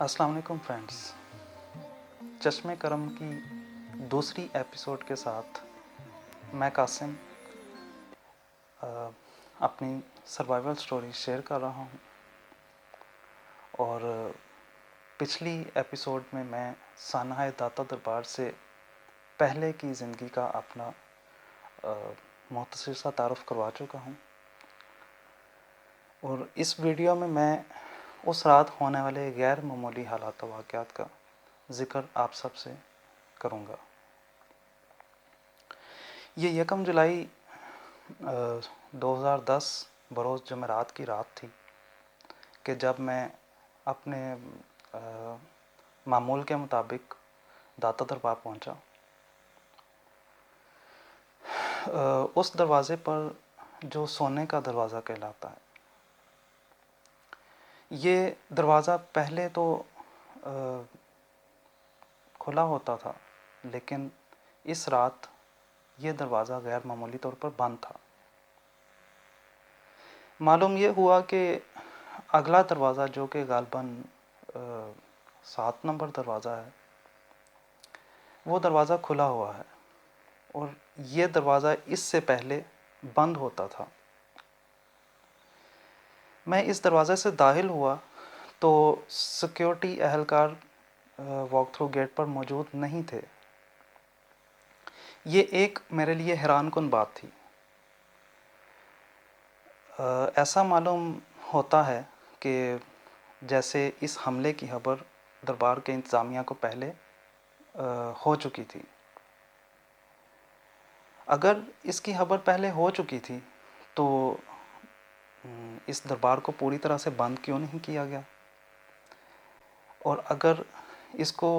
अस्सलाम वालेकुम फ्रेंड्स। चश्मे करम की दूसरी एपिसोड के साथ मैं कासिम अपनी सर्वाइवल स्टोरी शेयर कर रहा हूँ। और पिछली एपिसोड में मैं सानहा दाता दरबार से पहले की ज़िंदगी का अपना मुख्तसर सा तारुफ़ करवा चुका हूँ। और इस वीडियो में मैं उस रात होने वाले गैर मामूली हालात वाक़यात का ज़िक्र आप सबसे करूँगा। ये 1 जुलाई 2010 बरोज़ जमेरात की रात थी कि जब मैं अपने मामूल के मुताबिक दाता दरबार पहुँचा। उस दरवाज़े पर जो सोने का दरवाज़ा कहलाता है, ये दरवाज़ा पहले तो खुला होता था, लेकिन इस रात ये दरवाज़ा गैर मामूली तौर पर बंद था। मालूम ये हुआ कि अगला दरवाज़ा जो कि गालबन 7 नंबर दरवाज़ा है, वो दरवाज़ा खुला हुआ है और ये दरवाज़ा इससे पहले बंद होता था। मैं इस दरवाज़े से दाखिल हुआ तो सिक्योरिटी एहलकार वॉक थ्रू गेट पर मौजूद नहीं थे। ये एक मेरे लिए हैरानकुन बात थी। ऐसा मालूम होता है कि जैसे इस हमले की खबर दरबार के इंतज़ामिया को पहले हो चुकी थी। अगर इसकी खबर पहले हो चुकी थी तो इस दरबार को पूरी तरह से बंद क्यों नहीं किया गया, और अगर इसको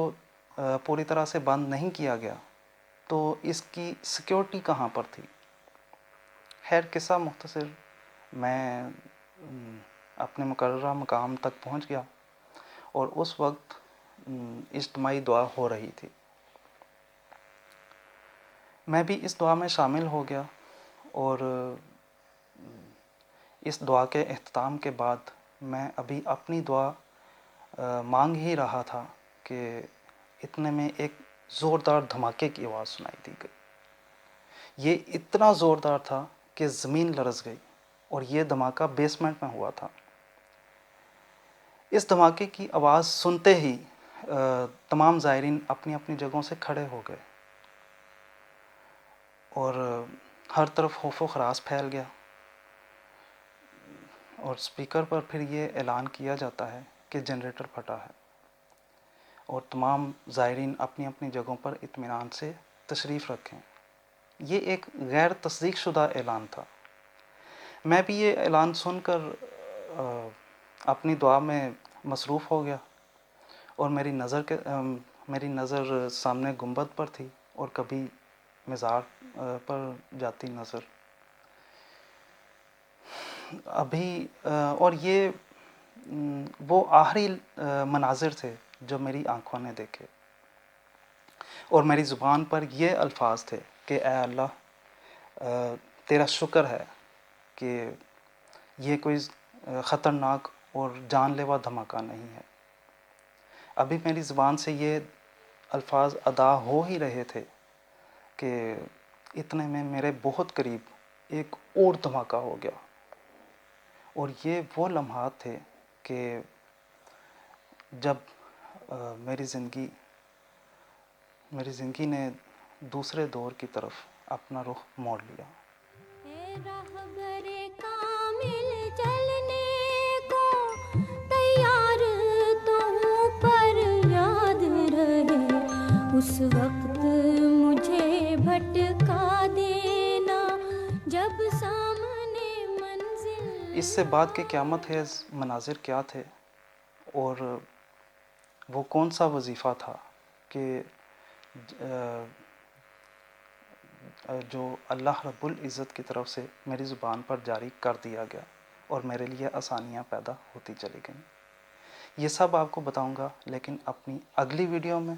पूरी तरह से बंद नहीं किया गया तो इसकी सिक्योरिटी कहाँ पर थी। खैर, किस्सा मुख्तसर, मैं अपने मुकर्ररा मकाम तक पहुँच गया और उस वक्त इज्तिमाई दुआ हो रही थी। मैं भी इस दुआ में शामिल हो गया और इस दुआ के इख्तिताम के बाद मैं अभी अपनी दुआ मांग ही रहा था कि इतने में एक ज़ोरदार धमाके की आवाज़ सुनाई दी गई। ये इतना ज़ोरदार था कि ज़मीन लरज़ गई और ये धमाका बेसमेंट में हुआ था। इस धमाके की आवाज़ सुनते ही तमाम ज़ायरीन अपनी अपनी जगहों से खड़े हो गए और हर तरफ खौफ व खराश फैल गया। और स्पीकर पर फिर ये ऐलान किया जाता है कि जनरेटर फटा है और तमाम ज़ायरीन अपनी अपनी जगहों पर इत्मीनान से तशरीफ़ रखें। ये एक गैर तस्दीक शुदा ऐलान था। मैं भी ये ऐलान सुनकर अपनी दुआ में मसरूफ़ हो गया और मेरी नज़र सामने गुंबद पर थी और कभी मज़ार पर जाती नज़र। अभी और ये वो आखिरी मनाज़िर थे जो मेरी आँखों ने देखे और मेरी ज़ुबान पर ये अल्फाज थे कि ऐ अल्लाह, तेरा शुक्र है कि ये कोई ख़तरनाक और जानलेवा धमाका नहीं है। अभी मेरी ज़ुबान से ये अल्फाज अदा हो ही रहे थे कि इतने में मेरे बहुत करीब एक और धमाका हो गया। और ये वो लम्हात थे कि जब मेरी ज़िंदगी ने दूसरे दौर की तरफ अपना रुख मोड़ लिया। राहबरे कामिल चलने को तैयार तो हूँ, पर याद रहे उस वक्त मुझे भटका देना जब सामने मंजिल। इससे बाद के क़यामत है मनाज़िर क्या थे और वो कौन सा वजीफ़ा था कि जो अल्लाह रब्बुल इज़्ज़त की तरफ से मेरी ज़ुबान पर जारी कर दिया गया और मेरे लिए आसानियाँ पैदा होती चली गईं। ये सब आपको बताऊंगा, लेकिन अपनी अगली वीडियो में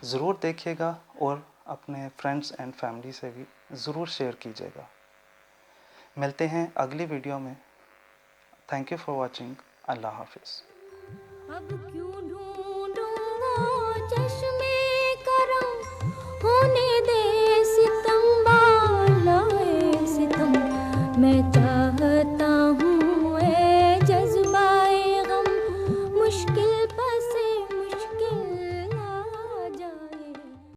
ज़रूर देखिएगा और अपने फ्रेंड्स एंड फैमिली से भी ज़रूर शेयर कीजिएगा। मिलते हैं अगली वीडियो में। Thank you for watching. Allah हाफ़िज़। अब क्यों ढूंढ چشم